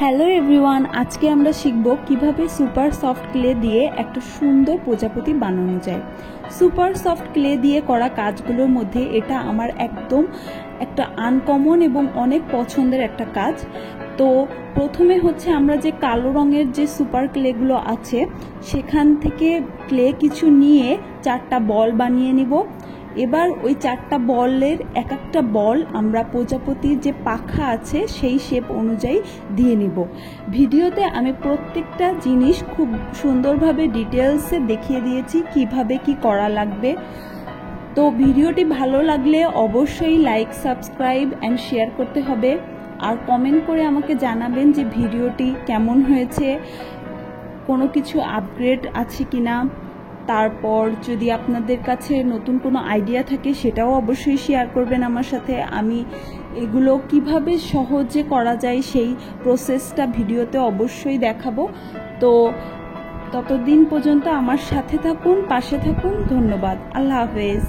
Hello everyone, আজকে আমরা শিখব কিভাবে সুপার সফট ক্লে দিয়ে একটা সুন্দর প্রজাপতি বানানো যায়। সুপার সফট ক্লে দিয়ে করা কাজগুলোর মধ্যে এটা আমার একদম একটা আনকমন এবং অনেক পছন্দের একটা কাজ। তো প্রথমে হচ্ছে আমরা যে কালো রঙের যে সুপার ক্লেগুলো আছে সেখান থেকে ক্লে কিছু নিয়ে 4টা বল বানিয়ে নিব। এবার ওই 4টা বলের এক একটা বল আমরা প্রজাপতির যে পাখা আছে সেই শেপ অনুযায়ী দিয়ে নিব। ভিডিওতে আমি প্রত্যেকটা জিনিস খুব সুন্দরভাবে ডিটেলসে দেখিয়ে দিয়েছি কিভাবে কি করা লাগবে। তো ভিডিওটি ভালো লাগলে অবশ্যই লাইক, সাবস্ক্রাইব অ্যান্ড শেয়ার করতে হবে। আর কমেন্ট করে আমাকে জানাবেন যে ভিডিওটি কেমন হয়েছে, কোনো কিছু আপগ্রেড আছে কিনা। তারপর যদি আপনাদের কাছে নতুন কোনো আইডিয়া থাকে সেটাও অবশ্যই শেয়ার করবেন আমার সাথে। আমি এগুলো কিভাবে সহজে করা যায় সেই প্রসেসটা ভিডিওতে অবশ্যই দেখাবো। তো ততদিন পর্যন্ত আমার সাথে থাকুন, পাশে থাকুন। ধন্যবাদ। আল্লাহ হাফেজ।